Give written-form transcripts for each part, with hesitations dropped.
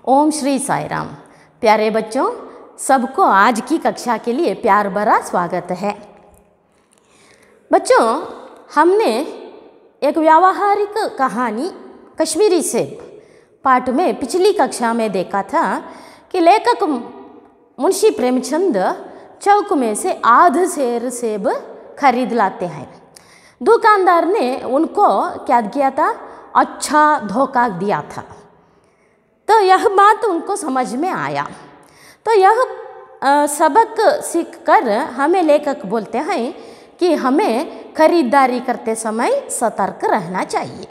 ओम श्री साई राम। प्यारे बच्चों, सबको आज की कक्षा के लिए प्यार भरा स्वागत है। बच्चों, हमने एक व्यावहारिक कहानी कश्मीरी सेब पाठ में पिछली कक्षा में देखा था कि लेखक मुंशी प्रेमचंद चौक में से आध सेर सेब खरीद लाते हैं। दुकानदार ने उनको क्या किया था? अच्छा धोखा दिया था। तो यह बात उनको समझ में आया। तो यह सबक सीख कर हमें लेखक बोलते हैं कि हमें खरीदारी करते समय सतर्क रहना चाहिए।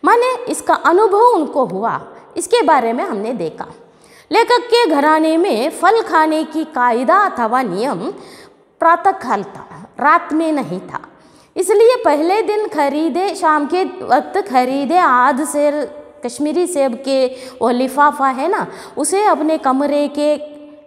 माने इसका अनुभव उनको हुआ, इसके बारे में हमने देखा। लेखक के घराने में फल खाने की कायदा अथवा नियम प्रातःकाल था, रात में नहीं था। इसलिए पहले दिन खरीदे, शाम के वक्त खरीदे आध सेर कश्मीरी सेब के वो लिफाफा है ना, उसे अपने कमरे के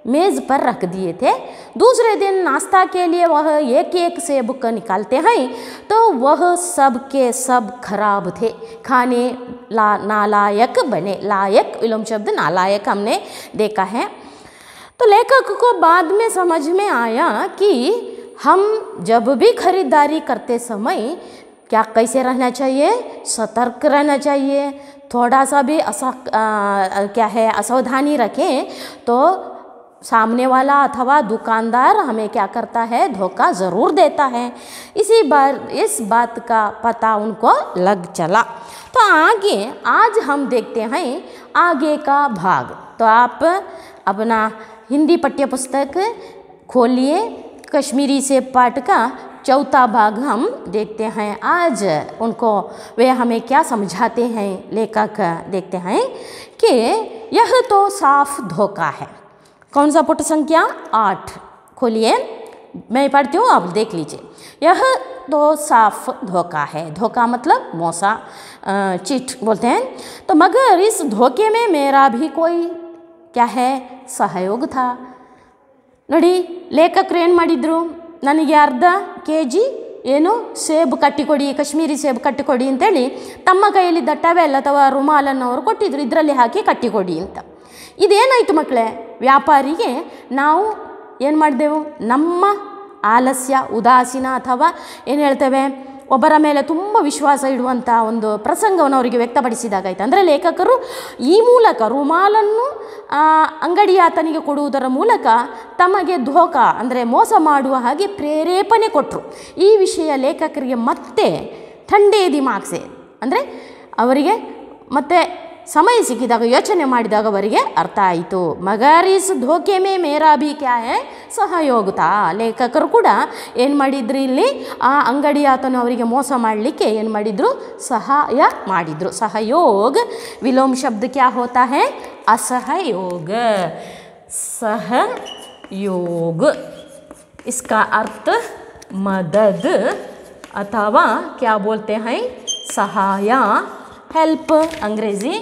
मेज़ पर रख दिए थे। दूसरे दिन नाश्ता के लिए वह एक एक सेब को निकालते हैं तो वह सब के सब खराब थे, खाने नालायक बने। लायक विलोम शब्द नालायक हमने देखा है। तो लेखक को बाद में समझ में आया कि हम जब भी खरीदारी करते समय क्या कैसे रहना चाहिए? सतर्क रहना चाहिए। थोड़ा सा भी असावधानी रखें तो सामने वाला अथवा दुकानदार हमें क्या करता है? धोखा ज़रूर देता है। इस बात का पता उनको लग चला। तो आज हम देखते हैं आगे का भाग। तो आप अपना हिंदी पाठ्य पुस्तक खोलिए, कश्मीरी सेब पाठ का चौथा भाग हम देखते हैं। आज उनको वे हमें क्या समझाते हैं लेखक, देखते हैं कि यह तो साफ धोखा है। कौन सा पुट संख्या 8 खोलिए, मैं पढ़ती हूँ, आप देख लीजिए। यह तो साफ धोखा है। धोखा मतलब मोसा, चीट बोलते हैं। तो मगर इस धोखे में मेरा भी कोई क्या है? सहयोग था। ನೋಡಿ, ಲೇಖಕರು ಏನು ಮಾಡಿದರು? ನನಗೆ ಅರ್ಧ kg ಏನು ಸೇಬು ಕಟ್ಟಿಕೊಡಿ, ಕಾಶ್ಮೀರಿ ಸೇಬು ಕಟ್ಟಿಕೊಡಿ ಅಂತೇಳಿ ತಮ್ಮ ಕೈಯಲ್ಲಿದ್ದ ಟವೆಲ್ ಅಥವಾ ರುಮಾಲನ್ನು ಅವರು ಕೊಟ್ಟಿದ್ರು, ಇದರಲ್ಲಿ ಹಾಕಿ ಕಟ್ಟಿಕೊಡಿ ಅಂತ. ಇದೇನಾಯಿತು ಮಕ್ಕಳೇ? ವ್ಯಾಪಾರಿಗೆ ನಾವು ಏನು ಮಾಡಿದೆವು? ನಮ್ಮ ಆಲಸ್ಯ, ಉದಾಸೀನ ಅಥವಾ ಏನು ಹೇಳ್ತೇವೆ, ಒಬ್ಬರ ಮೇಲೆ ತುಂಬ ವಿಶ್ವಾಸ ಇಡುವಂಥ ಒಂದು ಪ್ರಸಂಗವನ್ನು ಅವರಿಗೆ ವ್ಯಕ್ತಪಡಿಸಿದಾಗಾಯಿತು. ಅಂದರೆ ಲೇಖಕರು ಈ ಮೂಲಕ ರುಮಾಲನ್ನು ಅಂಗಡಿಯಾತನಿಗೆ ಕೊಡುವುದರ ಮೂಲಕ ತಮಗೆ ಧೋಖಾ ಅಂದರೆ ಮೋಸ ಮಾಡುವ ಹಾಗೆ ಪ್ರೇರೇಪಣೆ ಕೊಟ್ಟರು. ಈ ವಿಷಯ ಲೇಖಕರಿಗೆ ಮತ್ತೆ ಥಂಡೇ ದಿಮಾಗ್ಸೆ ಅಂದರೆ ಅವರಿಗೆ ಮತ್ತೆ ಸಮಯ ಸಿಕ್ಕಿದಾಗ ಯೋಚನೆ ಮಾಡಿದಾಗ ಅವರಿಗೆ ಅರ್ಥ ಆಯಿತು. ಮಗರ್ ಇಸ್ ಧೋಖೆ ಮೇ ಮೇರಾ ಭಿ ಕ್ಯಾ ಹೈ? ಸಹಯೋಗತಾ. ಲೇಖಕರು ಕೂಡ ಏನು ಮಾಡಿದ್ರು? ಇಲ್ಲಿ ಆ ಅಂಗಡಿಯಾತನು ಅವರಿಗೆ ಮೋಸ ಮಾಡಲಿಕ್ಕೆ ಏನು ಮಾಡಿದರು? ಸಹಾಯ ಮಾಡಿದರು. ಸಹಯೋಗ ವಿಲೋಮ ಶಬ್ದ ಕ್ಯಾ ಹೋತಾ ಹೈ? असहयोग। सहयोग इसका अर्थ मदद अथवा क्या बोलते हैं? सहाया, हेल्प अंग्रेजी।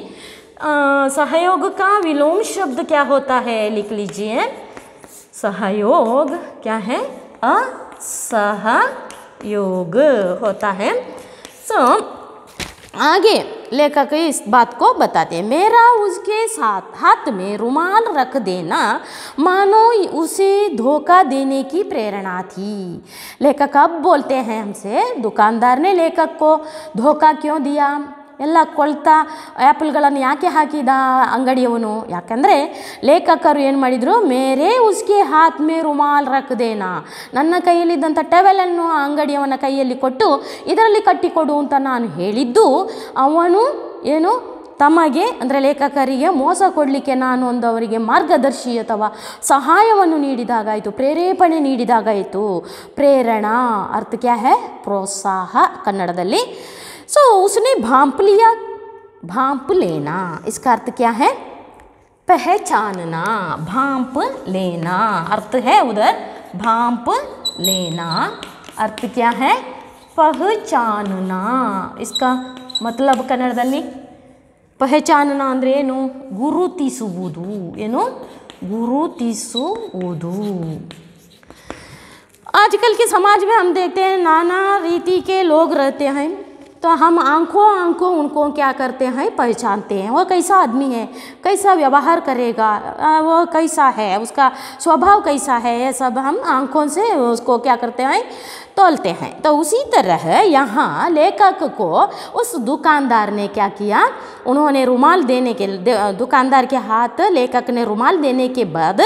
सहयोग का विलोम शब्द क्या होता है? लिख लीजिए। सहयोग क्या है? असहयोग होता है। आगे लेखक इस बात को बताते हैं, मेरा उसके साथ हाथ में रुमाल रख देना मानो उसे धोखा देने की प्रेरणा थी। लेखक अब बोलते हैं हमसे, दुकानदार ने लेखक को धोखा क्यों दिया? ಎಲ್ಲ ಕೊಳ್ತಾ ಆ್ಯಪಲ್ಗಳನ್ನು ಯಾಕೆ ಹಾಕಿದ ಅಂಗಡಿಯವನು? ಯಾಕಂದರೆ ಲೇಖಕರು ಏನು ಮಾಡಿದರು? ಮೇರೆ ಉಸ್ಕೆ ಹಾತ್ ಮೇ ರುಮಾಲ್ ರಖ್ ದೇನಾ, ನನ್ನ ಕೈಯಲ್ಲಿದ್ದಂಥ ಟವೆಲನ್ನು ಅಂಗಡಿಯವನ ಕೈಯಲ್ಲಿ ಕೊಟ್ಟು ಇದರಲ್ಲಿ ಕಟ್ಟಿಕೊಡು ಅಂತ ನಾನು ಹೇಳಿದ್ದು. ಅವನು ಏನು ತಮಗೆ ಅಂದರೆ ಲೇಖಕರಿಗೆ ಮೋಸ ಕೊಡಲಿಕ್ಕೆ ನಾನು ಒಂದು ಅವರಿಗೆ ಮಾರ್ಗದರ್ಶಿ ಅಥವಾ ಸಹಾಯವನ್ನು ನೀಡಿದಾಗಾಯಿತು, ಪ್ರೇರೇಪಣೆ ನೀಡಿದಾಗಾಯಿತು. ಪ್ರೇರಣಾ ಅರ್ಥ ಕ್ಯಾ ಹೈ? ಪ್ರೋತ್ಸಾಹ ಕನ್ನಡದಲ್ಲಿ. सो उसने भांप लिया। भांप लेना इसका अर्थ क्या है? पहचानना। भांप लेना अर्थ है उधर भांप लेना, अर्थ क्या है? पहचानना। इसका मतलब ಕನ್ನಡದಲ್ಲಿ ಪಹಚಾನನ ಅಂದರೆ ಏನು? ಗುರುತಿಸುವುದು. ಏನು? ಗುರುತಿಸುವುದು। आजकल के समाज में हम देखते हैं नाना रीति के लोग रहते हैं। तो हम आंखों आंखों उनको क्या करते हैं, पहचानते हैं। वो कैसा आदमी है, कैसा व्यवहार करेगा, वो कैसा है, उसका स्वभाव कैसा है, ये सब हम आंखों से उसको क्या करते हैं, तोलते हैं। तो उसी तरह यहाँ लेखक को उस दुकानदार ने क्या किया, उन्होंने रुमाल देने के दुकानदार के हाथ लेखक ने रुमाल देने के बाद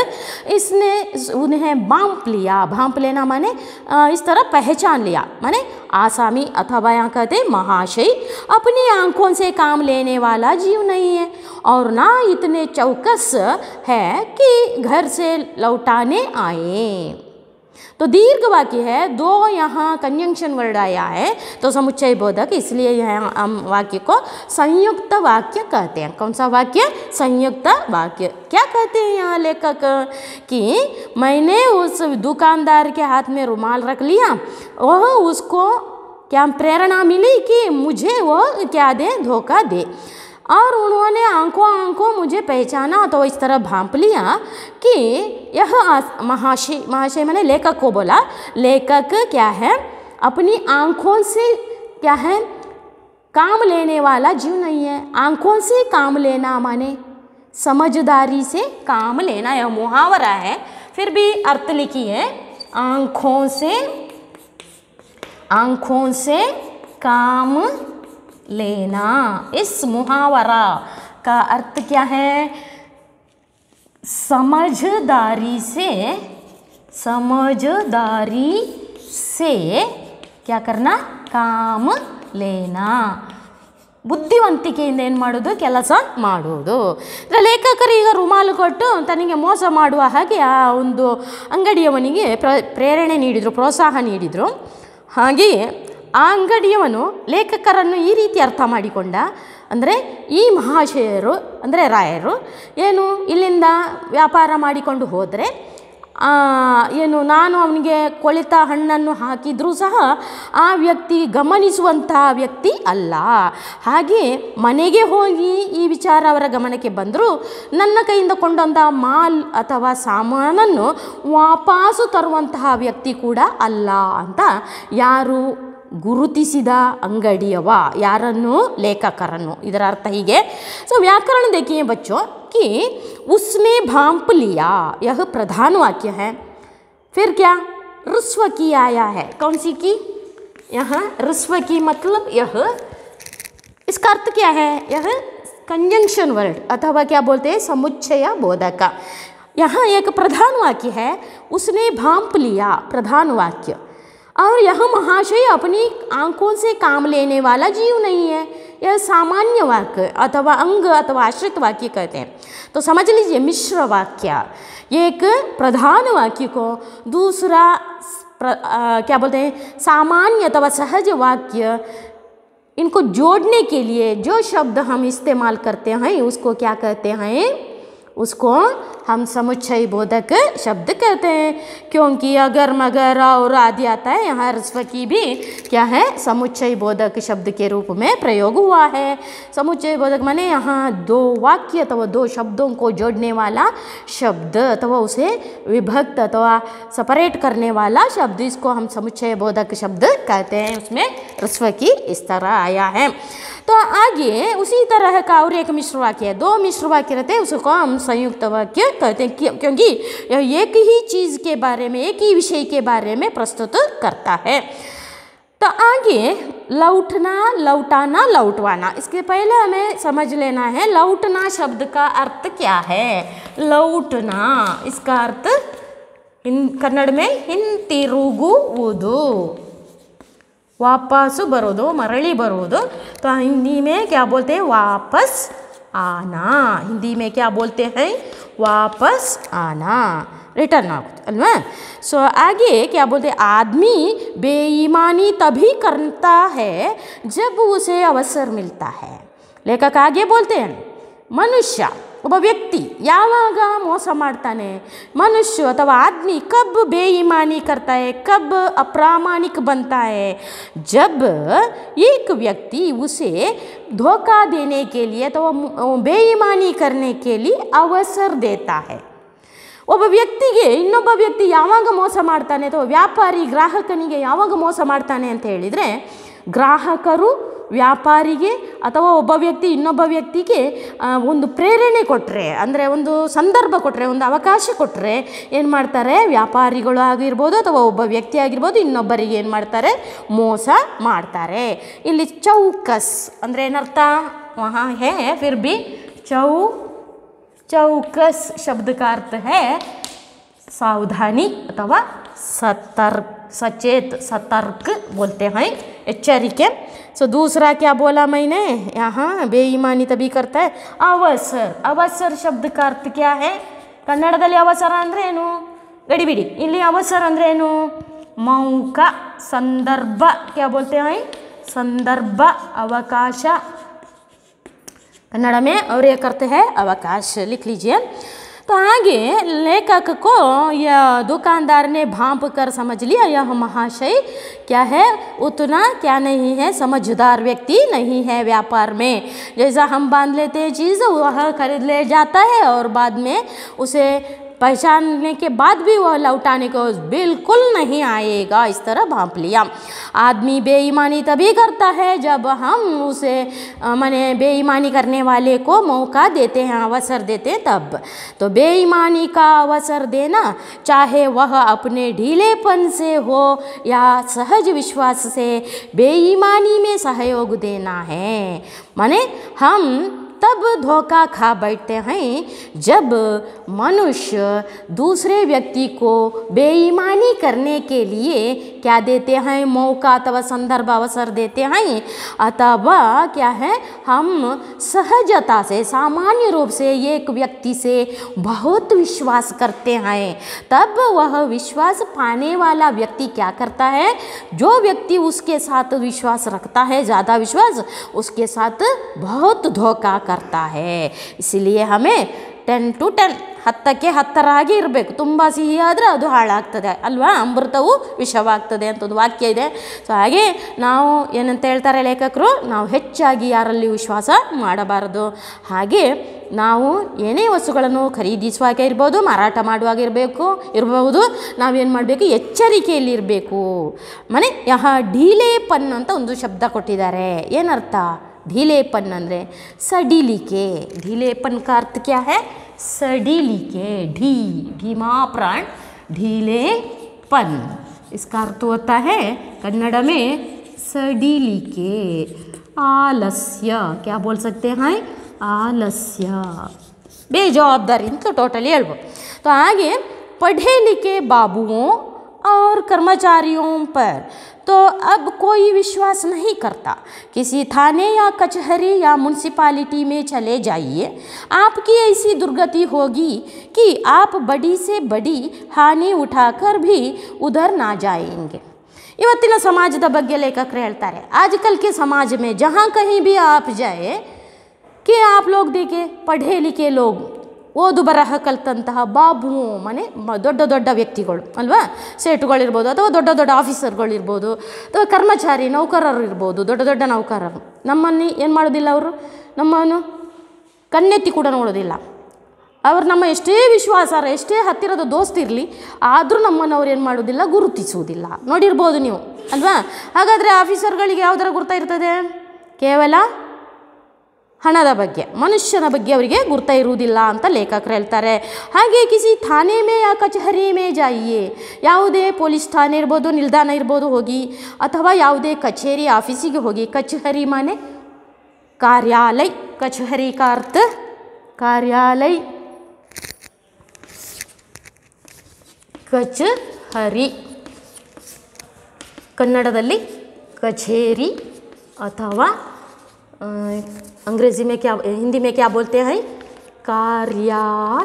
इसने उन्हें भांप लिया। भांप लेना माने इस तरह पहचान लिया, माने आसामी अथवा यहाँ कहते महाशय अपनी आंखों से काम लेने वाला जीव नहीं है और ना इतने चौकस है कि घर से लौटाने आए। तो दीर्घ वाक्य है, दो यहाँ कंजंक्शन वर्ड आया है तो समुच्चय बोधक, इसलिए यहाँ हम वाक्य को संयुक्त वाक्य कहते हैं। कौन सा वाक्य, संयुक्त वाक्य। क्या कहते हैं यहाँ लेखक कि मैंने उस दुकानदार के हाथ में रुमाल रख लिया, वह उसको क्या प्रेरणा मिली कि मुझे वह क्या दे, धोखा दे, और उन्होंने आंखों आंखों मुझे पहचाना तो इस तरह भांप लिया कि यह महाशय, महाशय मैंने लेखक को बोला, लेखक क्या है, अपनी आंखों से क्या है, काम लेने वाला जीव नहीं है। आंखों से काम लेना माने समझदारी से काम लेना, यह मुहावरा है, फिर भी अर्थ लिखी है, आंखों से काम लेना। इस मुहावरा का अर्थ क्या है, समझदारी से क्या करना, काम लेना, ಬುದ್ಧಿವಂತಿಕೆಯಿಂದ ಏನು ಮಾಡೋದು, ಕೆಲಸ ಮಾಡೋದು. ಲೇಖಕರು ಈಗ ರುಮಾಲು ಕೊಟ್ಟು ತನಗೆ ಮೋಸ ಮಾಡುವ ಹಾಗೆ ಆ ಒಂದು ಅಂಗಡಿಯವನಿಗೆ ಪ್ರೇರಣೆ ನೀಡಿದರು, ಪ್ರೋತ್ಸಾಹ ನೀಡಿದರು. ಹಾಗೆಯೇ ಆ ಅಂಗಡಿಯವನು ಲೇಖಕರನ್ನು ಈ ರೀತಿ ಅರ್ಥ ಮಾಡಿಕೊಂಡ, ಅಂದರೆ ಈ ಮಹಾಶಯರು ಅಂದರೆ ರಾಯರು ಏನು ಇಲ್ಲಿಂದ ವ್ಯಾಪಾರ ಮಾಡಿಕೊಂಡು ಹೋದರೆ ಏನು ನಾನು ಅವನಿಗೆ ಕೊಳೆತ ಹಣ್ಣನ್ನು ಹಾಕಿದರೂ ಸಹ ಆ ವ್ಯಕ್ತಿ ಗಮನಿಸುವಂತಹ ವ್ಯಕ್ತಿ ಅಲ್ಲ. ಹಾಗೆ ಮನೆಗೆ ಹೋಗಿ ಈ ವಿಚಾರ ಅವರ ಗಮನಕ್ಕೆ ಬಂದರೂ ನನ್ನ ಕೈಯಿಂದ ಕೊಂಡಂಥ ಮಾಲ್ ಅಥವಾ ಸಾಮಾನನ್ನು ವಾಪಸ್ಸು ತರುವಂತಹ ವ್ಯಕ್ತಿ ಕೂಡ ಅಲ್ಲ ಅಂತ ಯಾರು ಗುರುತಿಸಿದ ಅಂಗಡಿಯವ, ಯಾರನ್ನು, ಲೇಖಕರನ್ನು. ಇದರ ಅರ್ಥ ಹೀಗೆ. ಸೊ व्याकरण देखिए बच्चों कि उसने भांप लिया, यह प्रधान वाक्य है. फिर क्या, ऋस्व की आया है, कौन सी की, यहाँ ऋस्व की मतलब यह, इसका अर्थ क्या है, यह कंजंक्शन वर्ड अथवा क्या बोलते हैं, समुच्चय बोधक. यहाँ एक प्रधान वाक्य है, उसने भांप लिया, प्रधान वाक्य. और यह महाशय अपनी आंखों से काम लेने वाला जीव नहीं है, यह सामान्य वाक्य अथवा अंग अथवा आश्रित वाक्य कहते हैं. तो समझ लीजिए मिश्र वाक्य, एक प्रधान वाक्य को दूसरा क्या बोलते हैं, सामान्य अथवा सहज वाक्य, इनको जोड़ने के लिए जो शब्द हम इस्तेमाल करते हैं उसको क्या कहते हैं, उसको हम समुच्चय बोधक शब्द कहते हैं. क्योंकि अगर मगर और आदि आता है, यहाँ ऋस्व की भी क्या है, समुच्चय बोधक शब्द के रूप में प्रयोग हुआ है. समुच्चय बोधक माने यहाँ दो वाक्य अथवा दो शब्दों को जोड़ने वाला शब्द अथवा उसे विभक्त अथवा सेपरेट करने वाला शब्द, इसको हम समुच्चय बोधक शब्द कहते हैं. उसमें ऋस्व की इस तरह आया है. तो आगे उसी तरह का और एक मिश्र वाक्य है, दो मिश्र वाक्य रहते हैं, उसको हम संयुक्त वाक्य कहते हैं. क्योंकि यह एक ही चीज़ के बारे में, एक ही विषय के बारे में प्रस्तुत करता है. तो आगे लौटना, लौटाना, लौटवाना, इसके पहले हमें समझ लेना है लौटना शब्द का अर्थ क्या है. लौटना इसका अर्थ कन्नड़ में हिंतिरुगुವುದು, वापस बरोदो, मरली बरोदो. तो हिंदी में क्या बोलते हैं, वापस आना. हिंदी में क्या बोलते हैं, वापस आना, रिटर्न आउट अल्वा. सो आगे क्या बोलते हैं, आदमी बेईमानी तभी करता है जब उसे अवसर मिलता है. लेखक आगे बोलते हैं, मनुष्य ಒಬ್ಬ ವ್ಯಕ್ತಿ ಯಾವಾಗ ಮೋಸ ಮಾಡ್ತಾನೆ, ಮನುಷ್ಯ ಅಥವಾ आदमी कब बेईमानी करता है, कब अप्रामाणिक बनता है, जब एक व्यक्ति उसे धोखा देने के लिए तो बेईमानी करने के लिए अवसर देता है. ಒಬ್ಬ ವ್ಯಕ್ತಿಗೆ ಇನ್ನೊಬ್ಬ ವ್ಯಕ್ತಿ ಯಾವಾಗ ಮೋಸ ಮಾಡ್ತಾನೆ ಅಥವಾ ವ್ಯಾಪಾರಿ ಗ್ರಾಹಕನಿಗೆ ಯಾವಾಗ ಮೋಸ ಮಾಡ್ತಾನೆ ಅಂತ ಹೇಳಿದರೆ, ಗ್ರಾಹಕರು ವ್ಯಾಪಾರಿಗೆ ಅಥವಾ ಒಬ್ಬ ವ್ಯಕ್ತಿ ಇನ್ನೊಬ್ಬ ವ್ಯಕ್ತಿಗೆ ಒಂದು ಪ್ರೇರಣೆ ಕೊಟ್ಟರೆ, ಅಂದರೆ ಒಂದು ಸಂದರ್ಭ ಕೊಟ್ಟರೆ, ಒಂದು ಅವಕಾಶ ಕೊಟ್ಟರೆ ಏನು ಮಾಡ್ತಾರೆ, ವ್ಯಾಪಾರಿಗಳು ಆಗಿರ್ಬೋದು ಅಥವಾ ಒಬ್ಬ ವ್ಯಕ್ತಿ ಆಗಿರ್ಬೋದು ಇನ್ನೊಬ್ಬರಿಗೆ ಏನು ಮಾಡ್ತಾರೆ, ಮೋಸ ಮಾಡ್ತಾರೆ. ಇಲ್ಲಿ ಚೌಕಸ್ ಅಂದರೆ ಏನರ್ಥ, ವहाँ है फिर भी चौकस शब्द का अर्थ है सावधानी अथवा सतर्क बोलते हैं, एಚ್ಚರಿಕೆ. सो दूसरा क्या बोला मैंने, यहाँ बेईमानी तभी करता है अवसर शब्द का अर्थ क्या है, ಕನ್ನಡದಲ್ಲಿ ಅವಸರ ಅಂದರೆ ಏನು, ಗಡಿಬಿಡಿ. ಇಲ್ಲಿ ಅವಸರ ಅಂದರೆ ಏನು, ಮೌಕ, ಸಂದರ್ಭ. क्या बोलते हैं, संदर्भ, अवकाश. कन्नड़ में और ये करते हैं अवकाश, लिख लीजिए. तो आगे लेखक को यह दुकानदार ने भांप कर समझ लिया यह महाशय क्या है, उतना क्या नहीं है, समझदार व्यक्ति नहीं है व्यापार में. जैसा हम बांध लेते हैं चीज़ वह खरीद ले जाता है और बाद में उसे पहचानने के बाद भी वह लौटाने को बिल्कुल नहीं आएगा, इस तरह भांप लिया. आदमी बेईमानी तभी करता है जब हम उसे माने बेईमानी करने वाले को मौका देते हैं, अवसर देते हैं तब. तो बेईमानी का अवसर देना, चाहे वह अपने ढीलेपन से हो या सहज विश्वास से, बेईमानी में सहयोग देना है. माने हम तब धोखा खा बैठते हैं जब मनुष्य दूसरे व्यक्ति को बेईमानी करने के लिए क्या देते हैं, मौका अथवा संदर्भ, अवसर देते हैं, अथवा क्या है, हम सहजता से सामान्य रूप से एक व्यक्ति से बहुत विश्वास करते हैं. तब वह विश्वास पाने वाला व्यक्ति क्या करता है, जो व्यक्ति उसके साथ विश्वास रखता है, ज़्यादा विश्वास, उसके साथ बहुत धोखा करता है. इसलिए हमें 10 to 10 10ಕ್ಕೆ 10 ಇರಬೇಕು. ತುಂಬ ಸಿಹಿ ಆದರೆ ಅದು ಹಾಳಾಗ್ತದೆ ಅಲ್ವಾ, ಅಮೃತವು ವಿಷವಾಗ್ತದೆ ಅಂತ ಒಂದು ವಾಕ್ಯ ಇದೆ. ಸೊ ಹಾಗೆ ನಾವು ಏನಂತ ಹೇಳ್ತಾರೆ ಲೇಖಕರು, ನಾವು ಹೆಚ್ಚಾಗಿ ಯಾರಲ್ಲಿ ವಿಶ್ವಾಸ ಮಾಡಬಾರದು. ಹಾಗೆ ನಾವು ಏನೇ ವಸ್ತುಗಳನ್ನು ಖರೀದಿಸುವಾಗ ಇರ್ಬೋದು, ಮಾರಾಟ ಮಾಡುವಾಗ ಇರಬಹುದು, ನಾವೇನು ಮಾಡಬೇಕು, ಎಚ್ಚರಿಕೆಯಲ್ಲಿರಬೇಕು. ಮನೆ ಯಹ ಢೀಲೇಪನ್ ಅಂತ ಒಂದು ಶಬ್ದ ಕೊಟ್ಟಿದ್ದಾರೆ. ಏನರ್ಥ, ढीलेपन ಅಂದರೆ सडीलिके. ढीलेपन का अर्थ क्या है, सडीलिके. धीमा प्राण, ढीलेपन, इसका अर्थ होता है कन्नड़ में सडीलिके, आलस्य. क्या बोल सकते हैं, आलस्य, बेजवाबदारी ಅಂತ ಟೋಟಲಿ ಹೇಳ್ಬೋದು. तो आगे पढ़े लिखे बाबुओं और कर्मचारियों पर तो अब कोई विश्वास नहीं करता. किसी थाने या कचहरी या म्यूनसिपालिटी में चले जाइए, आपकी ऐसी दुर्गति होगी कि आप बड़ी से बड़ी हानि उठाकर भी उधर ना जाएंगे. ಇವತ್ತಿನ ಸಮಾಜದ ಬಗ್ಗೆ ಲೇಖಕರು ಹೇಳ್ತಾರೆ, आजकल के समाज में जहाँ कहीं भी आप जाए कि आप लोग देखें पढ़े लिखे लोग, ಓದು ಬರಹ ಕಲ್ತಂತಹ ಬಾಬು, ಮನೆ ದೊಡ್ಡ ದೊಡ್ಡ ವ್ಯಕ್ತಿಗಳು ಅಲ್ವಾ, ಸೇಟುಗಳಿರ್ಬೋದು ಅಥವಾ ದೊಡ್ಡ ದೊಡ್ಡ ಆಫೀಸರ್ಗಳಿರ್ಬೋದು ಅಥವಾ ಕರ್ಮಚಾರಿ ನೌಕರರು ಇರ್ಬೋದು, ದೊಡ್ಡ ದೊಡ್ಡ ನೌಕರರು ನಮ್ಮನ್ನು ಏನು ಮಾಡೋದಿಲ್ಲ, ಅವರು ನಮ್ಮನ್ನು ಕಣ್ಣೆತ್ತಿ ಕೂಡ ನೋಡೋದಿಲ್ಲ. ಅವರು ನಮ್ಮ ಎಷ್ಟೇ ವಿಶ್ವಾಸಾರ್ಹ, ಎಷ್ಟೇ ಹತ್ತಿರದ ದೋಸ್ತಿರಲಿ, ಆದರೂ ನಮ್ಮನ್ನು ಅವ್ರು ಏನು ಮಾಡೋದಿಲ್ಲ, ಗುರುತಿಸುವುದಿಲ್ಲ. ನೋಡಿರ್ಬೋದು ನೀವು ಅಲ್ವಾ. ಹಾಗಾದರೆ ಆಫೀಸರ್ಗಳಿಗೆ ಯಾವುದರ ಗುರುತ ಇರ್ತದೆ, ಕೇವಲ ಹಣದ ಬಗ್ಗೆ, ಮನುಷ್ಯನ ಬಗ್ಗೆ ಅವರಿಗೆ ಗುರ್ತ ಇರುವುದಿಲ್ಲ ಅಂತ ಲೇಖಕರು ಹೇಳ್ತಾರೆ. ಹಾಗೆ ಕಿಸಿ ಥಾನೆ ಮೇ ಯಾ ಕಚಹರಿ ಮೇ ಜಾಯಿಯೇ, ಯಾವುದೇ ಪೊಲೀಸ್ ಠಾಣೆ ಇರ್ಬೋದು, ನಿಲ್ದಾಣ ಇರ್ಬೋದು ಹೋಗಿ, ಅಥವಾ ಯಾವುದೇ ಕಚೇರಿ ಆಫೀಸಿಗೆ ಹೋಗಿ. ಕಚಹರಿ ಮಾನೆ ಕಾರ್ಯಾಲಯ, ಕಚಹರಿ का अर्थ ಕಾರ್ಯಾಲಯ, ಕಚಹರಿ ಕನ್ನಡದಲ್ಲಿ ಕಚೇರಿ ಅಥವಾ अंग्रेजी में क्या, हिंदी में क्या बोलते हैं, कार्यालय.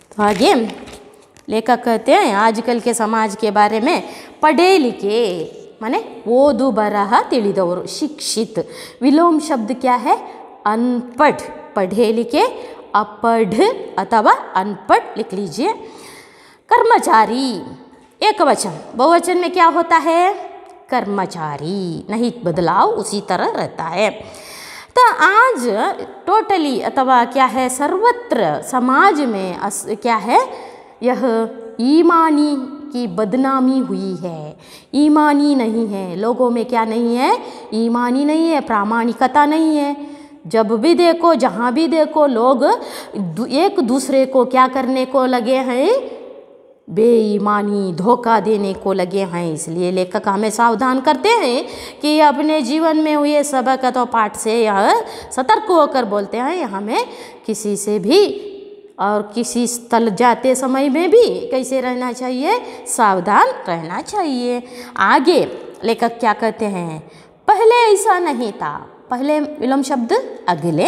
तो आगे लेखक कहते हैं आजकल के समाज के बारे में पढ़े लिखे माने ओदु बरह ತಿಳಿದವರು, शिक्षित. विलोम शब्द क्या है, अनपढ़. पढ़े लिखे अपढ़ अथवा अनपढ़ लिख लीजिए. कर्मचारी एक वचन, बहुवचन में क्या होता है, कर्मचारी. नहीं बदलाव उसी तरह रहता है. तो आज टोटली अथवा क्या है, सर्वत्र समाज में क्या है, यह ईमानी की बदनामी हुई है, ईमानी नहीं है, लोगों में क्या नहीं है, ईमानी नहीं है, प्रामाणिकता नहीं है। जब भी देखो, जहाँ भी देखो, लोग एक दूसरे को क्या करने को लगे हैं, बेईमानी, धोखा देने को लगे हैं। इसलिए लेखक हमें सावधान करते हैं कि अपने जीवन में हुए सबक तो पाठ से यह सतर्क होकर बोलते हैं, हमें किसी से भी और किसी स्थल जाते समय में भी कैसे रहना चाहिए, सावधान रहना चाहिए। आगे लेखक क्या कहते हैं, पहले ऐसा नहीं था। पहले विलोम शब्द अगले,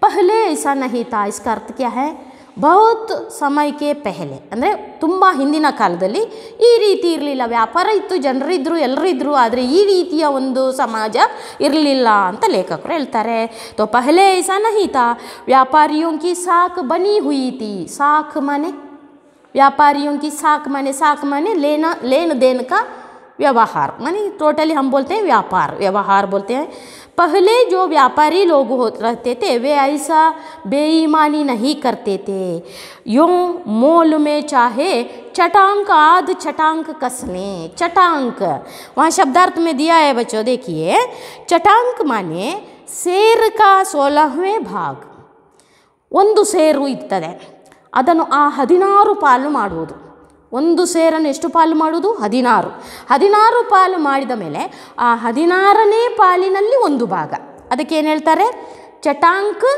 पहले ऐसा नहीं था, इसका अर्थ क्या है, बहुत समय के पहले ಅಂದರೆ ತುಂಬ ಹಿಂದಿನ ಕಾಲದಲ್ಲಿ ಈ ರೀತಿ ಇರಲಿಲ್ಲ, ವ್ಯಾಪಾರ ಇತ್ತು, ಜನರಿದ್ದರು, ಎಲ್ಲರಿದ್ದರು, ಆದರೆ ಈ ರೀತಿಯ ಒಂದು ಸಮಾಜ ಇರಲಿಲ್ಲ ಅಂತ ಲೇಖಕರು ಹೇಳ್ತಾರೆ. तो पहले ऐसा नहीं था, व्यापारियों की साख बनी हुई थी। साख माने व्यापारियों की साख माने लेन देन का व्यवहार, माने टोटली हम बोलते हैं व्यापार, व्यवहार बोलते हैं। पहले जो व्यापारी लोग रहते थे वे ऐसा बेईमानी नहीं करते थे। यूँ मोल में चाहे चटांक आध चटांक कस लें। चटांक वहाँ शब्दार्थ में दिया है बच्चों, देखिए चटांक माने ಸೇರ್ का 16वें भाग, ಒಂದು ಸೇರು ಇರ್ತದೆ, ಅದನ್ನು ಆ 16 ಪಾಲು ಮಾಡುವುದು. ಒಂದು ಸೇರನ್ನು ಎಷ್ಟು ಪಾಲು ಮಾಡುವುದು, 16 ಪಾಲು ಮಾಡಿದ ಮೇಲೆ ಆ 16ನೇ ಪಾಲಿನಲ್ಲಿ ಒಂದು ಭಾಗ, ಅದಕ್ಕೆ ಏನು ಹೇಳ್ತಾರೆ, ಚಟಾಂಕ್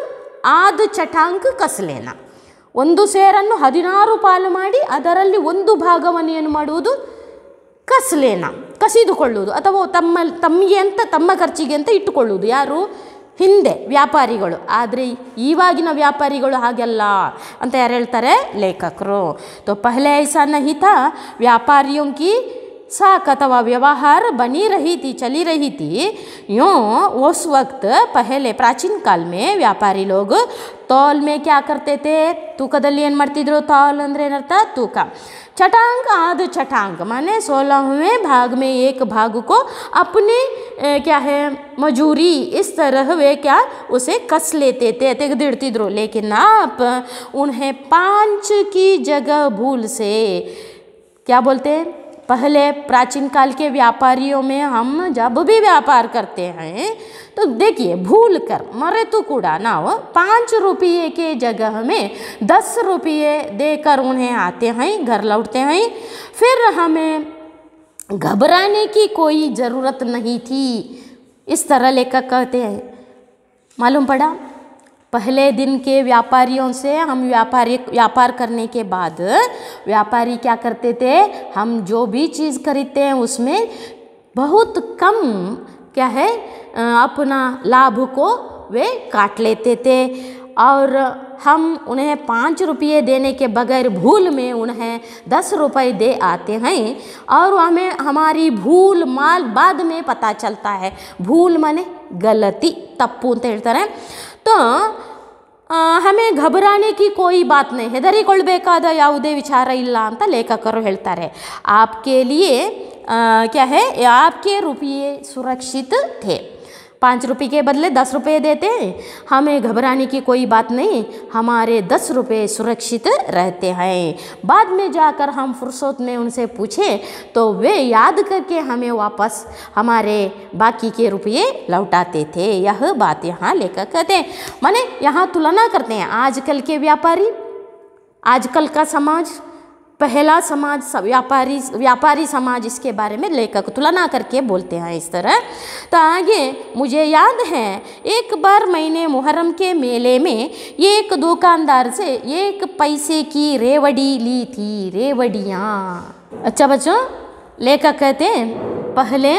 ಆದ್ ಚಟಾಂಕ್ ಕಸ್ಲೇನ. ಒಂದು ಸೇರನ್ನು 16 ಪಾಲು ಮಾಡಿ ಅದರಲ್ಲಿ ಒಂದು ಭಾಗವನ್ನು ಏನು ಮಾಡುವುದು, ಕಸ್ಲೇನ, ಕಸಿದುಕೊಳ್ಳುವುದು, ಅಥವಾ ತಮ್ಮಿಗೆ ಅಂತ, ತಮ್ಮ ಖರ್ಚಿಗೆ ಅಂತ ಇಟ್ಟುಕೊಳ್ಳುವುದು. ಯಾರು, ಹಿಂದೆ ವ್ಯಾಪಾರಿಗಳು. ಆದರೆ ಇವಾಗಿನ ವ್ಯಾಪಾರಿಗಳು ಹಾಗೆಲ್ಲ ಅಂತ ಯಾರು ಹೇಳ್ತಾರೆ, ಲೇಖಕರು. तो पहले ऐसा नहीं था, व्यापारियों की साख अथवा व्यवहार बनी रही थी, चली रही थी। यूँ उस वक्त पहले प्राचीन काल में व्यापारी लोग तौल में क्या करते थे, ತೂಕದಲ್ಲಿ ಏನು ಮಾಡ್ತಿದ್ರು, तौल ಅಂದರೆ ಏನರ್ಥ, ತೂಕ. चटांक आध चटांक माने 16वें भाग में एक भाग को अपने क्या है मजूरी, इस तरह वे क्या उसे कस लेते थे, ತೆಗೆದಿಡ್ತಿದ್ರು. लेकिन आप उन्हें 5 की जगह भूल से क्या बोलते हैं, पहले प्राचीन काल के व्यापारियों में हम जब भी व्यापार करते हैं तो देखिए भूल कर मरे तो कूड़ा ना हो, 5 रुपये के जगह में 10 रुपये देकर उन्हें आते हैं, घर लौटते हैं। फिर हमें घबराने की कोई ज़रूरत नहीं थी, इस तरह लेकर कहते हैं। मालूम पड़ा, पहले दिन के व्यापारियों से हम व्यापार करने के बाद व्यापारी क्या करते थे, हम जो भी चीज़ खरीदते हैं उसमें बहुत कम क्या है अपना लाभ को वे काट लेते थे, और हम उन्हें 5 रुपये देने के बगैर भूल में उन्हें 10 रुपये दे आते हैं, और हमें हमारी भूल माल बाद में पता चलता है। भूल माने गलती, तप्पू ಅಂತ ಹೇಳ್ತಾರೆ. तो हमें घबराने की कोई बात नहीं, ಹೆದರಿಕೊಳ್ಳಬೇಕಾದ ಯಾವುದೇ ವಿಚಾರ ಇಲ್ಲ ಅಂತ ಲೇಖಕರು ಹೇಳ್ತಾರೆ. आपके लिए क्या है, आपके रुपये सुरक्षित थे, 5 रुपये के बदले 10 रुपये देते हैं, हमें घबराने की कोई बात नहीं, हमारे 10 रुपये सुरक्षित रहते हैं। बाद में जाकर हम फुर्सत में उनसे पूछें तो वे याद करके हमें वापस हमारे बाकी के रुपये लौटाते थे। यह बात यहाँ लेकर कहते हैं, माने यहाँ तुलना करते हैं आजकल के व्यापारी, आजकल का समाज, पहला समाज, व्यापारी समाज, इसके बारे में लेखक तुलना करके बोलते हैं इस तरह। तो आगे मुझे याद है एक बार मैंने मुहर्रम के मेले में एक दुकानदार से 1 पैसे की रेवड़ी ली थी। रेवड़ियाँ, अच्छा बच्चों, लेखक कहते हैं पहले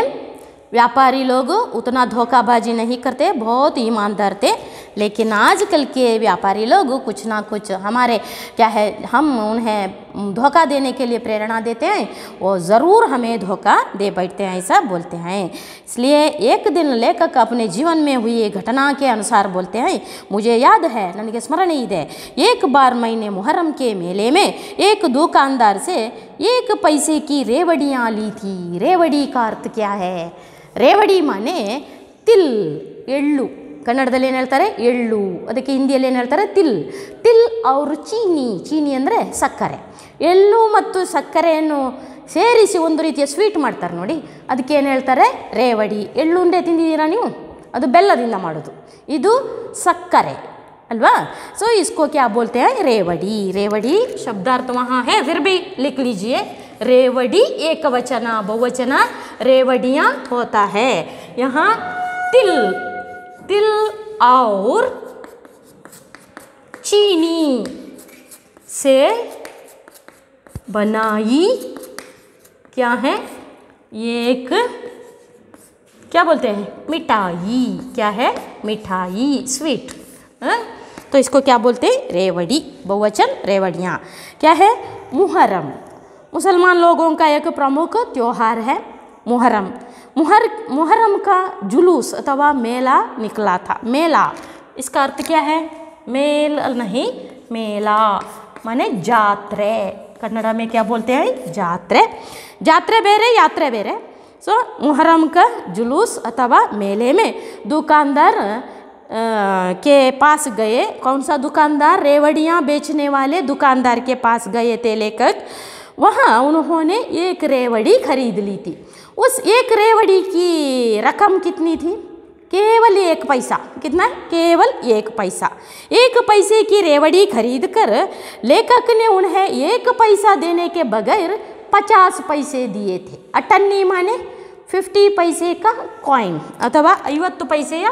व्यापारी लोग उतना धोखाबाजी नहीं करते, बहुत ईमानदार थे, लेकिन आजकल के व्यापारी लोग कुछ ना कुछ हमारे क्या है, हम उन्हें धोखा देने के लिए प्रेरणा देते हैं, वो ज़रूर हमें धोखा दे बैठते हैं, ऐसा बोलते हैं। इसलिए एक दिन लेखक अपने जीवन में हुई घटना के अनुसार बोलते हैं, मुझे याद है, ನನಗೆ ಸ್ಮರಣೆ ಇದೆ, एक बार मैंने मुहर्रम के मेले में एक दुकानदार से 1 पैसे की रेवड़ियाँ ली थी। रेवड़ी का अर्थ क्या है, ರೇವಡಿ ಮಾನೆ ತಿಲ್, ಎಳ್ಳು, ಕನ್ನಡದಲ್ಲಿ ಏನು ಹೇಳ್ತಾರೆ, ಎಳ್ಳು, ಅದಕ್ಕೆ ಹಿಂದಿಯಲ್ಲಿ ಏನು ಹೇಳ್ತಾರೆ, ತಿಲ್ ಅವರು ಚೀನಿ ಅಂದರೆ ಸಕ್ಕರೆ. ಎಳ್ಳು ಮತ್ತು ಸಕ್ಕರೆಯನ್ನು ಸೇರಿಸಿ ಒಂದು ರೀತಿಯ ಸ್ವೀಟ್ ಮಾಡ್ತಾರೆ ನೋಡಿ, ಅದಕ್ಕೆ ಏನು ಹೇಳ್ತಾರೆ? ರೇವಡಿ. ಎಳ್ಳುಂಡೆ ತಿಂದಿದ್ದೀರಾ ನೀವು? ಅದು ಬೆಲ್ಲದಿಂದ ಮಾಡೋದು, ಇದು ಸಕ್ಕರೆ अल्वा. सो इसको क्या बोलते हैं? रेवड़ी. रेवड़ी शब्दार्थ वहाँ है, फिर भी लिख लीजिए. रेवड़ी एक वचन, बहुवचन रेवड़ियाँ होता है. यहाँ तिल, तिल और चीनी से बनाई क्या है? एक क्या बोलते हैं? मिठाई. क्या है? मिठाई, स्वीट. तो इसको क्या बोलते हैं? रेवड़ी. बहुवचन रेवड़ियाँ. क्या है? मुहर्रम. मुसलमान लोगों का एक प्रमुख त्योहार है मुहर्रम. मुहर्रम का जुलूस अथवा मेला निकला था. मेला इसका अर्थ क्या है? मेल नहीं, मेला माने जात्रे. कन्नड़ में क्या बोलते हैं? जात्रे. जात्रे बेरे, यात्रे बेरे. सो मुहर्रम का जुलूस अथवा मेले में दुकानदार के पास गए. कौन सा दुकानदार? रेवड़ियाँ बेचने वाले दुकानदार के पास गए थे लेकर. वहाँ उन्होंने एक रेवड़ी खरीद ली थी. उस एक रेवड़ी की रकम कितनी थी? केवल 1 पैसा. कितना? केवल 1 पैसा. 1 पैसे की रेवड़ी खरीद कर लेखक ने उन्हें 1 पैसा देने के बगैर 50 पैसे दिए थे. अटन्नी माने 50 पैसे का ಕಾಯಿನ್ ಅಥವಾ 50 ಪೈಸೆಯ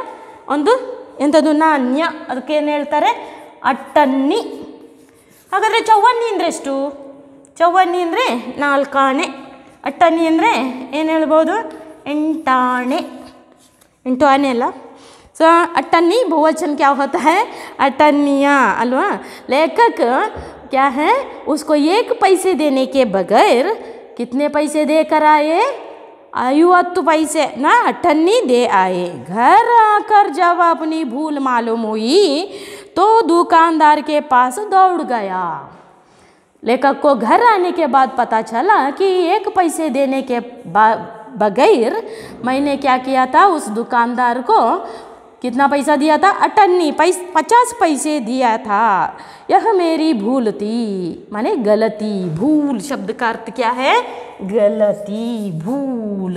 ಒಂದು ಎಂಥದ್ದು ನಾಣ್ಯ, ಅದಕ್ಕೇನು ಹೇಳ್ತಾರೆ? ಅಟ್ಟನ್ನಿ. ಹಾಗಾದರೆ ಚೌವನ್ನಿ ಅಂದರೆ ಎಷ್ಟು? ಚೌವನ್ನಿ ಅಂದರೆ 4 ಆನೆ. ಅಟ್ಟನ್ನಿ ಅಂದರೆ ಏನು ಹೇಳ್ಬೋದು? 8 ಆನೆ. 8 ಆನೆ ಅಲ್ಲ. सो अट्टन्नी बहुवचन क्या होता है? अट्टन्नियाँ अल्वा. लेखक क्या है? उसको 1 पैसे देने के बगैर कितने पैसे देकर आए? 50 पैसे ना अट्टन्नी दे आए. घर आकर जब अपनी भूल मालूम हुई तो दुकानदार के पास दौड़ गया. लेखक को घर आने के बाद पता चला कि 1 पैसे देने के बगैर मैंने क्या किया था? उस दुकानदार को कितना पैसा दिया था? अट्टन्नी 50 पैसे दिया था. यह मेरी भूल थी. माने गलती. भूल शब्द का अर्थ क्या है? गलती, भूल,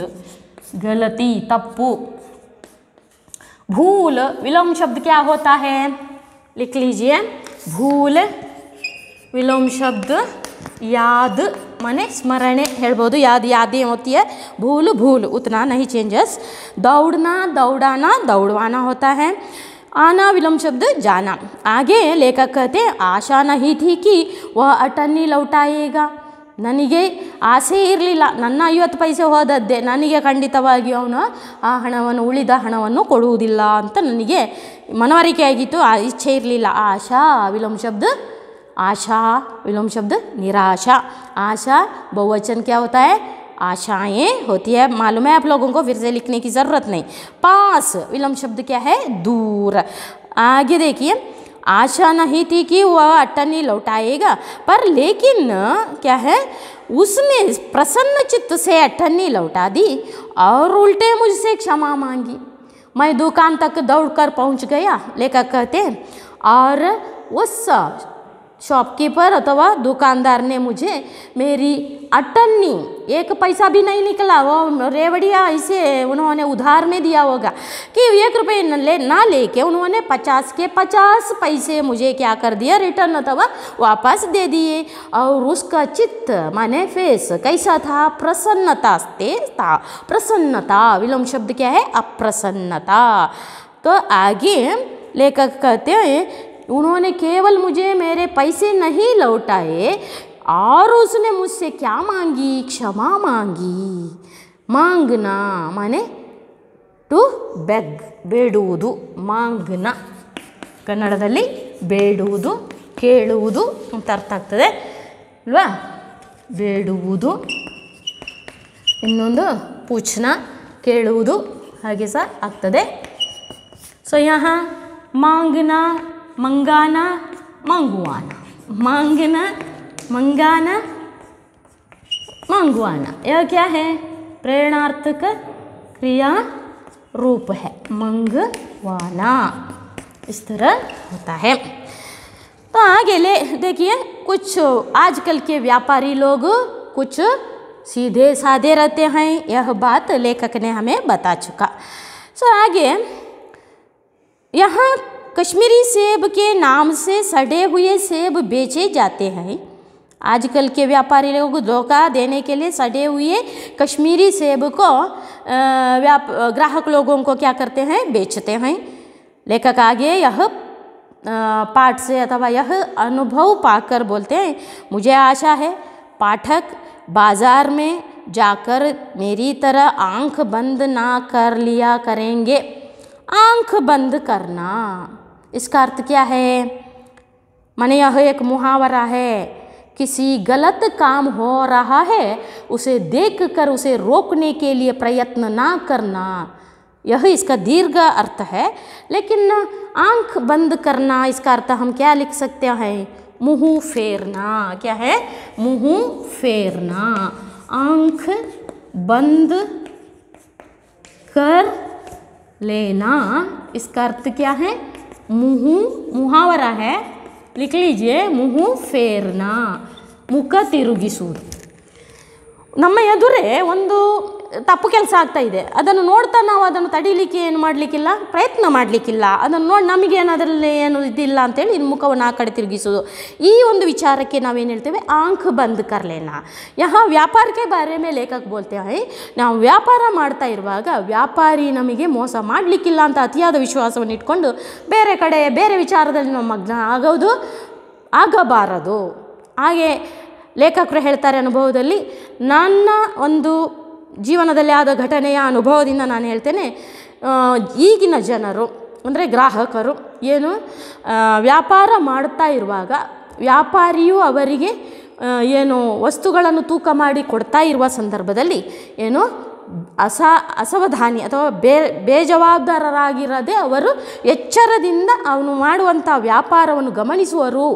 गलती, तप्पू. भूल विलोम शब्द क्या होता है? लिख लीजिए. भूल विलोम शब्द याद माने स्मरणे ಹೇಳ್ಬೋದು. याद यादें होती है. भूल भूल उतना नहीं चेंजेस. दौड़ना दौड़ाना दौड़वाना होता है. आना विलोम शब्द जाना. आगे लेखक कहते हैं आशा नहीं थी कि वह अटन्नी लौटाएगा. ನನಗೆ ಆಸೆ ಇರಲಿಲ್ಲ, ನನ್ನ 50 ಪೈಸೆ ಹೋದದ್ದೇ, ನನಗೆ ಖಂಡಿತವಾಗಿ ಅವನು ಆ ಹಣವನ್ನು, ಉಳಿದ ಹಣವನ್ನು ಕೊಡುವುದಿಲ್ಲ ಅಂತ ನನಗೆ ಮನವರಿಕೆ ಆಗಿತ್ತು. ಆ ಇಚ್ಛೆ ಇರಲಿಲ್ಲ. ಆಶಾ ವಿಲೋಮ ಶಬ್ದ आशा विलोम शब्द निराशा. आशा बहुवचन क्या होता है? आशाएं होती है. मालूम है आप लोगों को, फिर से लिखने की ज़रूरत नहीं. पास विलोम शब्द क्या है? दूर. आगे देखिए. आशा नहीं थी कि वह अट्टन्नी लौटाएगा, पर लेकिन क्या है? उसने प्रसन्न चित्त से अट्टन्नी लौटा दी और उल्टे मुझसे क्षमा मांगी. मैं दुकान तक दौड़कर पहुंच गया, लेखक कहते हैं, और उस शॉपकीपर अथवा दुकानदार ने मुझे मेरी अट्टन्नी, 1 पैसा भी नहीं निकला, वो रेवड़िया ऐसे उन्होंने उधार में दिया होगा कि 1 रुपये ना लेके उन्होंने 50 के 50 पैसे मुझे क्या कर दिया? रिटर्न अथवा वापस दे दिए. और उसका चित्त माने फेस कैसा था? प्रसन्नता से था. प्रसन्नता विलोम शब्द क्या है? अप्रसन्नता. तो आगे लेखक कहते हैं उन्होंने केवल मुझे मेरे पैसे नहीं लौटाए और उसने मुझसे क्या मांगी? क्षमा मांगी. मांगना माने टू बेग, ಬೇಡುವುದು. ಮಾಂಗನ ಕನ್ನಡದಲ್ಲಿ ಬೇಡುವುದು, ಕೇಳುವುದು ಅಂತ ಅರ್ಥ ಆಗ್ತದೆ ಅಲ್ವಾ? ಬೇಡುವುದು, ಇನ್ನೊಂದು ಪೂಚ್ನ, ಕೇಳುವುದು, ಹಾಗೆ ಸಹ ಆಗ್ತದೆ. ಸೊ यहाँ मांगना, मंगाना, मंगवाना. मांगना, मंगाना, मंगवाना. यह क्या है? प्रेरणार्थक क्रिया रूप है. मंगवाना इस तरह होता है. तो आगे ले देखिए, कुछ आजकल के व्यापारी लोग कुछ सीधे साधे रहते हैं, यह बात लेखक ने हमें बता चुका। आगे यहाँ कश्मीरी सेब के नाम से सड़े हुए सेब बेचे जाते हैं। आजकल के व्यापारी लोगों को धोखा देने के लिए सड़े हुए कश्मीरी सेब को ग्राहक लोगों को क्या करते हैं, बेचते हैं। लेखक आगे यह पाठ से अथवा यह अनुभव पाकर बोलते हैं, मुझे आशा है पाठक बाजार में जाकर मेरी तरह आंख बंद ना कर लिया करेंगे। आंख बंद करना, इसका अर्थ क्या है? माने यह एक मुहावरा है, किसी गलत काम हो रहा है उसे देखकर उसे रोकने के लिए प्रयत्न ना करना, यह इसका दीर्घ अर्थ है। लेकिन आंख बंद करना, इसका अर्थ हम क्या लिख सकते हैं? मुंह फेरना। क्या है? मुंह फेरना। आंख बंद कर लेना, इसका अर्थ क्या है? मुहावरा है, लिख लीजिए, मुंह फेरना, मुख ತಿರುಗಿಸುವುದು। ನಮ್ಮ ಎದುರೇ ಒಂದು ತಪ್ಪು ಕೆಲಸ ಆಗ್ತಾ ಇದೆ, ಅದನ್ನು ನೋಡ್ತಾ ನಾವು ಅದನ್ನು ತಡೀಲಿಕ್ಕೆ ಏನು ಮಾಡಲಿಕ್ಕಿಲ್ಲ, ಪ್ರಯತ್ನ ಮಾಡಲಿಕ್ಕಿಲ್ಲ, ಅದನ್ನು ನೋಡಿ ನಮಗೇನು ಅದರಲ್ಲಿ ಏನು ಇದಿಲ್ಲ ಅಂತೇಳಿ ಇನ್ನು ಮುಖವನ್ನು ಆ ಕಡೆ ತಿರುಗಿಸೋದು, ಈ ಒಂದು ವಿಚಾರಕ್ಕೆ ನಾವೇನು ಹೇಳ್ತೇವೆ? ಆಂಖ್ ಬಂದ್ ಕರ್ ಲೇನಾ। यहाँ ವ್ಯಾಪಾರ के बारे में लेखक बोलते हैं, ನಾವು ವ್ಯಾಪಾರ ಮಾಡ್ತಾ ಇರುವಾಗ ವ್ಯಾಪಾರಿ ನಮಗೆ ಮೋಸ ಮಾಡಲಿಕ್ಕಿಲ್ಲ ಅಂತ ಅತಿಯಾದ ವಿಶ್ವಾಸವನ್ನು ಇಟ್ಕೊಂಡು ಬೇರೆ ಕಡೆ ಬೇರೆ ವಿಚಾರದಲ್ಲಿ ನಾವು ಮಗ್ನ ಆಗಬಾರದು। ಹಾಗೆ ಲೇಖಕರು ಹೇಳ್ತಾರೆ ಅನುಭವದಲ್ಲಿ, ನನ್ನ ಒಂದು ಜೀವನದಲ್ಲಿ ಆದ ಘಟನೆಯ ಅನುಭವದಿಂದ ನಾನು ಹೇಳ್ತೇನೆ, ಈಗಿನ ಜನರು ಅಂದರೆ ಗ್ರಾಹಕರು ಏನು ವ್ಯಾಪಾರ ಮಾಡ್ತಾ ಇರುವಾಗ ವ್ಯಾಪಾರಿಯು ಅವರಿಗೆ ಏನು ವಸ್ತುಗಳನ್ನು ತೂಕ ಮಾಡಿ ಕೊಡ್ತಾ ಇರುವ ಸಂದರ್ಭದಲ್ಲಿ ಏನು ಅಸಾವಧಾನಿ ಅಥವಾ ಬೇಜವಾಬ್ದಾರರಾಗಿರದೆ ಅವರು ಎಚ್ಚರದಿಂದ ಅವನು ಮಾಡುವಂಥ ವ್ಯಾಪಾರವನ್ನು ಗಮನಿಸುವರು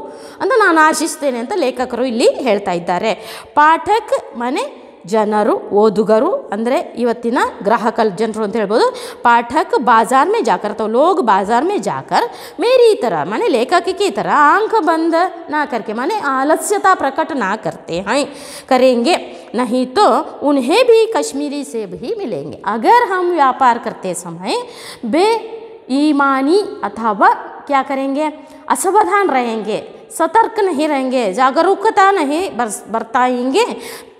ಅಂತ ನಾನು ಆಶಿಸ್ತೇನೆ ಅಂತ ಲೇಖಕರು ಇಲ್ಲಿ ಹೇಳ್ತಾ ಇದ್ದಾರೆ। ಪಾಠಕ್ ಮನೆ ಜನರು, ಓದುಗರು ಅಂದರೆ ಇವತ್ತಿನ ಗ್ರಾಹಕ ಜನರು ಅಂತ ಹೇಳ್ಬೋದು। पाठक बाजार में जाकर, तो लोग बाजार में जाकर मेरी तरह माने लेखक की तरह आंख बंद ना करके माने आलस्यता प्रकट ना करते हैं करेंगे, नहीं तो उन्हें भी कश्मीरी सेब ही मिलेंगे। अगर हम व्यापार करते समय बेईमानी अथवा क्या करेंगे, असावधान रहेंगे, सतर्क नहीं रहेंगे, जागरूकता नहीं बरताएंगे,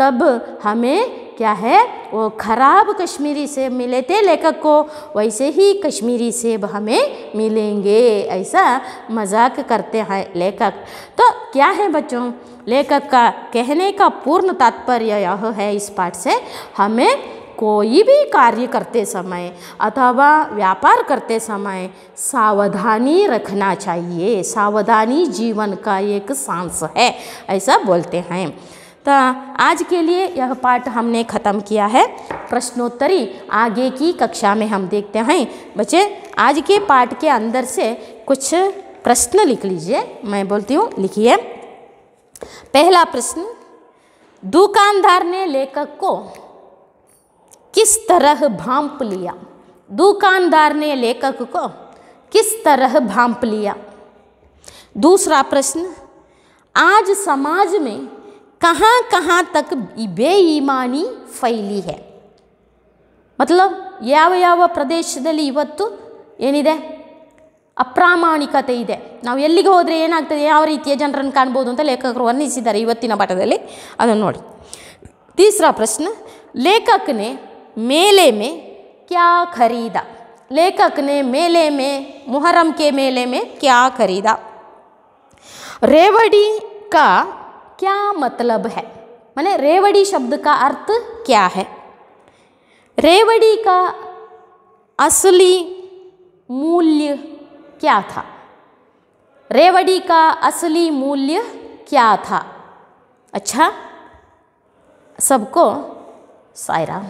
तब हमें क्या है वो खराब कश्मीरी सेब मिले थे लेखक को, वैसे ही कश्मीरी सेब हमें मिलेंगे, ऐसा मजाक करते हैं लेखक। तो क्या है बच्चों, लेखक का कहने का पूर्ण तात्पर्य यह है इस पाठ से, हमें कोई भी कार्य करते समय अथवा व्यापार करते समय सावधानी रखना चाहिए। सावधानी जीवन का एक सांस है, ऐसा बोलते हैं। तो आज के लिए यह पाठ हमने ख़त्म किया है। प्रश्नोत्तरी आगे की कक्षा में हम देखते हैं। बच्चे आज के पाठ के अंदर से कुछ प्रश्न लिख लीजिए, मैं बोलती हूँ, लिखिए। पहला प्रश्न, दुकानदार ने लेखक को किस तरह भांप लिया? दुकानदार ने लेखक को किस तरह भांप लिया? दूसरा प्रश्न, आज समाज में कहाँ कहाँ तक बेईमानी फैली है? मतलब ಯಾವ ಯಾವ ಪ್ರದೇಶದಲ್ಲಿ ಇವತ್ತು ಏನಿದೆ, ಅಪ್ರಾಮಾಣಿಕತೆ ಇದೆ, ನಾವು ಎಲ್ಲಿಗೆ ಹೋದರೆ ಏನಾಗ್ತದೆ, ಯಾವ ರೀತಿಯ ಜನರನ್ನು ಕಾಣ್ಬೋದು ಅಂತ ಲೇಖಕರು ವರ್ಣಿಸಿದ್ದಾರೆ ಇವತ್ತಿನ ಪಾಠದಲ್ಲಿ, ಅದನ್ನು ನೋಡಿ। तीसरा प्रश्न, लेखक ने मेले में क्या खरीदा? लेखक ने मेले में, मुहर्रम के मेले में क्या खरीदा? रेवड़ी का क्या मतलब है? माने रेवड़ी शब्द का अर्थ क्या है? रेवड़ी का असली मूल्य क्या था? रेवड़ी का असली मूल्य क्या था? अच्छा, सबको साईं राम।